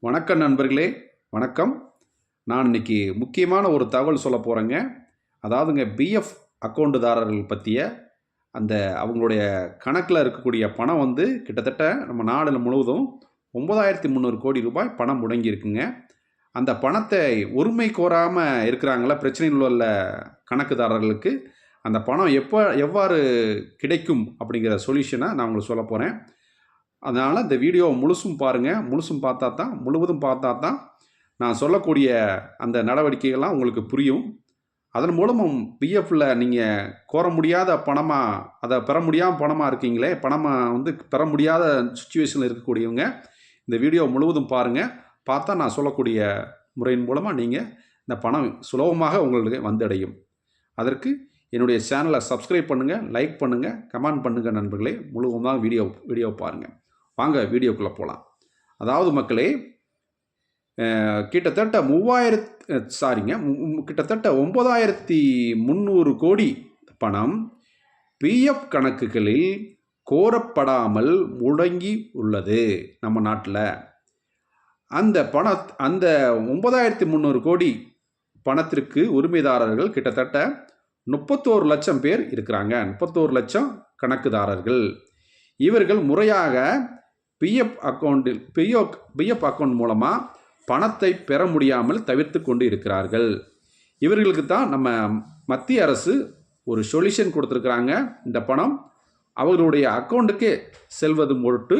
வணக்கம் நண்பர்களே, வணக்கம். நான் இன்னைக்கு முக்கியமான ஒரு தகவல் சொல்ல போகிறேங்க. அதாவதுங்க பிஎஃப் அக்கௌண்ட்டுதாரர்கள் பற்றிய அந்த அவங்களுடைய கணக்கில் இருக்கக்கூடிய பணம் கிட்டத்தட்ட நம்ம நாடு முழுவதும் 9300 கோடி ரூபாய் பணம் முடங்கியிருக்குங்க. அந்த பணத்தை உரிமை கோராமல் இருக்கிறாங்கள பிரச்சனையில் உள்ள கணக்குதாரர்களுக்கு அந்த பணம் எவ்வாறு கிடைக்கும் அப்படிங்கிற சொல்யூஷனை நான் உங்களுக்கு சொல்ல போகிறேன். அதனால் இந்த வீடியோவை முழுவதும் பார்த்தா தான் நான் சொல்லக்கூடிய அந்த நடவடிக்கைகள்லாம் உங்களுக்கு புரியும். அதன் மூலமும் பிஎஃப்பில் நீங்கள் கோர முடியாத பணமாக அதை பெற முடியாமல் பணமாக இருக்கீங்களே, பணமாக பெற முடியாத சுச்சுவேஷனில் இருக்கக்கூடியவங்க இந்த வீடியோ முழுவதும் பாருங்கள். பார்த்தா நான் சொல்லக்கூடிய முறையின் மூலமாக நீங்கள் இந்த பணம் சுலபமாக உங்களுக்கு வந்தடையும். அதற்கு என்னுடைய சேனலை சப்ஸ்கிரைப் பண்ணுங்கள், லைக் பண்ணுங்கள், கமெண்ட் பண்ணுங்கள் நண்பர்களே. முழுவதுமாக வீடியோ பாருங்கள். வாங்க வீடியோக்குள்ளே போகலாம். அதாவது மக்களே, கிட்டத்தட்ட 9300 கோடி பணம் பிஎஃப் கணக்குகளில் கோரப்படாமல் முடங்கி உள்ளது நம்ம நாட்டில். அந்த 9300 கோடி பணத்திற்கு உரிமைதாரர்கள் கிட்டத்தட்ட 31 லட்சம் பேர் இருக்கிறாங்க. 31 லட்சம் கணக்குதாரர்கள். இவர்கள் முறையாக பிஎஃப் அக்கௌண்ட் மூலமாக பணத்தை பெற முடியாமல் தவிர்த்து கொண்டு இருக்கிறார்கள். இவர்களுக்கு தான் நம்ம மத்திய அரசு ஒரு சொல்யூஷன் கொடுத்துருக்குறாங்க. இந்த பணம் அவர்களுடைய அக்கௌண்ட்டுக்கே செல்வது பொருட்டு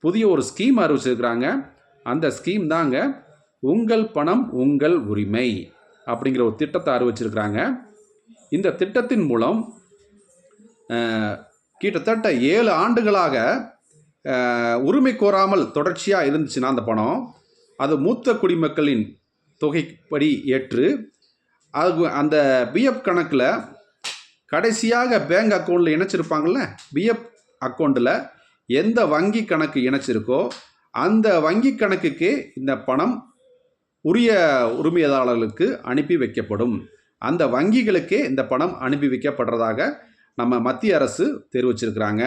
புதிய ஒரு ஸ்கீம் அறிவிச்சிருக்கிறாங்க. அந்த ஸ்கீம் தாங்க உங்கள் பணம் உங்கள் உரிமை அப்படிங்கிற ஒரு திட்டத்தை அறிவிச்சிருக்கிறாங்க. இந்த திட்டத்தின் மூலம் கிட்டத்தட்ட 7 ஆண்டுகளாக உரிமை கோராமல் தொடர்ச்சியாக இருந்துச்சுன்னா அந்த பணம் அது மூத்த குடிமக்களின் தொகைப்படி ஏற்று அந்த பிஎஃப் கணக்கில் கடைசியாக பேங்க் அக்கௌண்ட்டில் இணைச்சிருப்பாங்கள்ல, பிஎஃப் அக்கௌண்ட்டில் எந்த வங்கி கணக்கு இணைச்சிருக்கோ அந்த வங்கி கணக்குக்கே இந்த பணம் உரிய உரிமையாளர்களுக்கு அனுப்பி வைக்கப்படும். அந்த வங்கிகளுக்கே இந்த பணம் அனுப்பி வைக்கப்படுறதாக நம்ம மத்திய அரசு தெரிவிச்சிருக்கிறாங்க.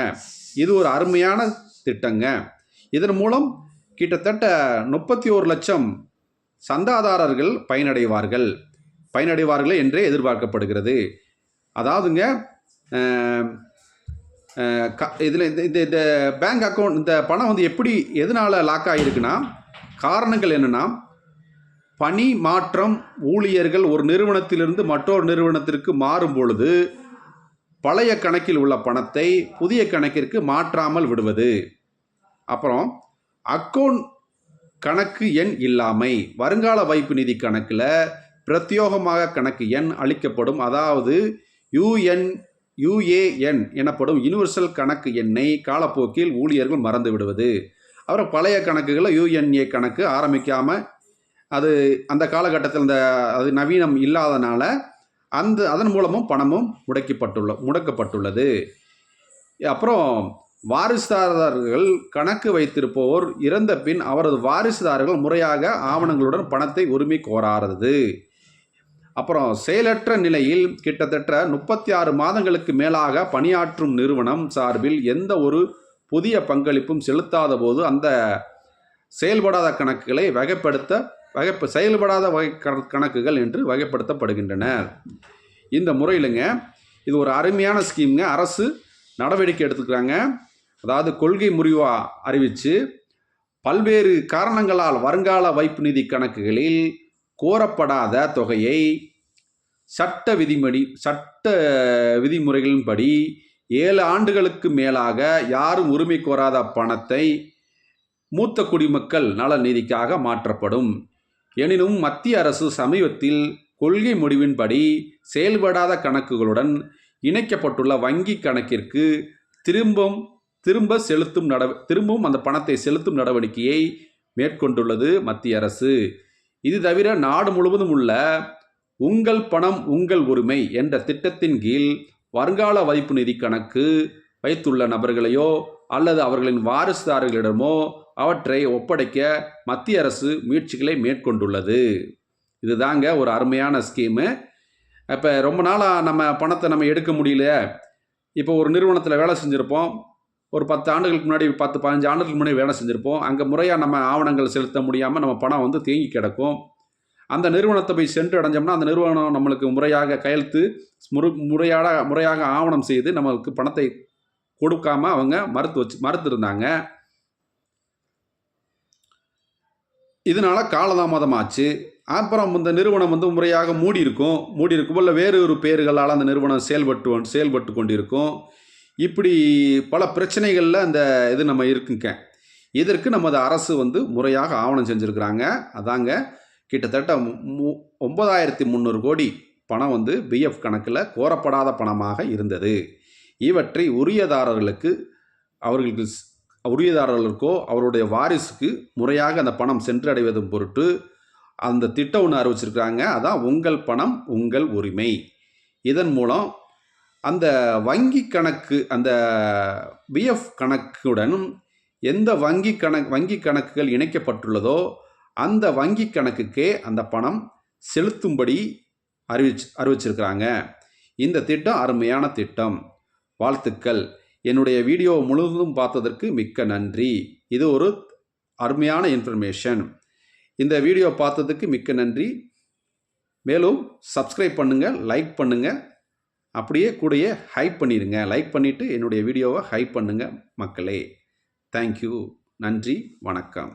இது ஒரு அருமையான திட்டங்க. இதன் மூலம் கிட்டத்தட்ட 31 லட்சம் சந்தாதாரர்கள் பயனடைவார்கள் என்றே எதிர்பார்க்கப்படுகிறது. அதாவதுங்க இதில் இந்த பேங்க் அக்கௌண்ட் இந்த பணம் எப்படி எதனால் லாக் ஆகிருக்குன்னா, காரணங்கள் என்னென்னா, பணி மாற்றம், ஊழியர்கள் ஒரு நிறுவனத்திலிருந்து மற்றொரு நிறுவனத்திற்கு மாறும் பொழுது பழைய கணக்கில் உள்ள பணத்தை புதிய கணக்கிற்கு மாற்றாமல் விடுவது, அப்புறம் அக்கௌண்ட் கணக்கு எண் இல்லாமை, வருங்கால வைப்பு நிதி கணக்கில் பிரத்யேகமாக கணக்கு எண் அளிக்கப்படும். அதாவது யுஏஎன் எனப்படும் யூனிவர்சல் கணக்கு எண்ணை காலப்போக்கில் ஊழியர்கள் மறந்து விடுவது. அப்புறம் பழைய கணக்குகளை யுஎன்ஏ கணக்கு ஆரம்பிக்காமல் அது அந்த காலகட்டத்தில் அது நவீனம் இல்லாதனால அதன் மூலமும் பணமும் முடக்கப்பட்டுள்ளது. அப்புறம் வாரிசுதாரர்கள் கணக்கு வைத்திருப்போர் இறந்த பின் அவரது வாரிசுதாரர்கள் முறையாக ஆவணங்களுடன் பணத்தை உரிமை கோராதது. அப்புறம் செயலற்ற நிலையில் கிட்டத்தட்ட 36 மாதங்களுக்கு மேலாக பணியாற்றும் நிறுவனம் சார்பில் எந்த ஒரு புதிய பங்களிப்பும் செலுத்தாத போது அந்த செயல்படாத கணக்குகளை செயல்படாத கணக்குகள் என்று வகைப்படுத்தப்படுகின்றன. இந்த முறையிலுங்க இது ஒரு அருமையான ஸ்கீம்ங்க. அரசு நடவடிக்கை எடுத்துக்கிறாங்க. அதாவது கொள்கை முறிவாக அறிவித்து பல்வேறு காரணங்களால் வருங்கால வைப்பு நிதி கணக்குகளில் கோரப்படாத தொகையை சட்ட விதிமுறைகளின்படி 7 ஆண்டுகளுக்கு மேலாக யாரும் உரிமை கோராத பணத்தை மூத்த குடிமக்கள் நல நிதிக்காக மாற்றப்படும். எனினும் மத்திய அரசு சமீபத்தில் கொள்கை முடிவின்படி செயல்படாத கணக்குகளுடன் இணைக்கப்பட்டுள்ள வங்கி கணக்கிற்கு திரும்பவும் அந்த பணத்தை செலுத்தும் நடவடிக்கையை மேற்கொண்டுள்ளது மத்திய அரசு. இது தவிர நாடு முழுவதும் உள்ள உங்கள் பணம் உங்கள் உரிமை என்ற திட்டத்தின் கீழ் வருங்கால வைப்பு நிதி கணக்கு வைத்துள்ள நபர்களையோ அல்லது அவர்களின் வாரிசுதாரர்களிடமோ அவற்றை ஒப்படைக்க மத்திய அரசு முயற்சிகளை மேற்கொண்டுள்ளது. இதுதாங்க ஒரு அருமையான ஸ்கீமு. இப்போ ரொம்ப நாளாக நம்ம பணத்தை எடுக்க முடியல. இப்போ ஒரு நிறுவனத்தில் வேலை செஞ்சுருப்போம், ஒரு 10 ஆண்டுகளுக்கு முன்னாடி 10, 15 ஆண்டுகளுக்கு முன்னாடி வேலை செஞ்சுருப்போம். அங்கே முறையாக நம்ம ஆவணங்கள் செலுத்த முடியாமல் நம்ம பணம் வந்து தேங்கி கிடக்கும். அந்த நிறுவனத்தை போய் சென்று அடைஞ்சோம்னா அந்த நிறுவனம் நம்மளுக்கு முறையாக கையெழுத்து முறையாக ஆவணம் செய்து நம்மளுக்கு பணத்தை கொடுக்காம அவங்க மறுத்திருந்தாங்க. இதனால காலதாமதம் ஆச்சு. அப்புறம் இந்த நிறுவனம் வந்து முறையாக மூடி இருக்கும் இல்லை வேறு ஒரு பெயர்களால் அந்த நிறுவனம் செயல்பட்டு கொண்டிருக்கும். இப்படி பல பிரச்சனைகளில் அந்த இது நம்ம இருக்குங்க. இதற்கு நமது அரசு வந்து முறையாக ஆவணம் செஞ்சுருக்கிறாங்க. அதாங்க கிட்டத்தட்ட 9,300 கோடி பணம் வந்து பிஎஃப் கணக்கில் கோரப்படாத பணமாக இருந்தது. இவற்றை உரியதாரர்களுக்கோ அவருடைய வாரிசுக்கு முறையாக அந்த பணம் சென்றடைவதும் பொருட்டு அந்த திட்டம் ஒன்று அறிவிச்சிருக்கிறாங்க. அதான் உங்கள் பணம் உங்கள் உரிமை. இதன் மூலம் அந்த வங்கி கணக்கு, அந்த பிஎஃப் கணக்குடன் எந்த வங்கி கணக்குகள் இணைக்கப்பட்டுள்ளதோ அந்த வங்கி கணக்குக்கே அந்த பணம் செலுத்தும்படி அறிவிச்சிருக்கிறாங்க. இந்த திட்டம் அருமையான திட்டம். வாழ்த்துக்கள். என்னுடைய வீடியோ முழுவதும் பார்த்ததற்கு மிக்க நன்றி. இது ஒரு அருமையான இன்ஃபர்மேஷன். இந்த வீடியோ பார்த்ததுக்கு மிக்க நன்றி. மேலும் சப்ஸ்கிரைப் பண்ணுங்கள், லைக் பண்ணுங்கள், அப்படியே கூடயே ஹைப் பண்ணிடுங்க. லைக் பண்ணிவிட்டு என்னுடைய வீடியோவை ஹைப் பண்ணுங்கள் மக்களே. தேங்க்யூ. நன்றி, வணக்கம்.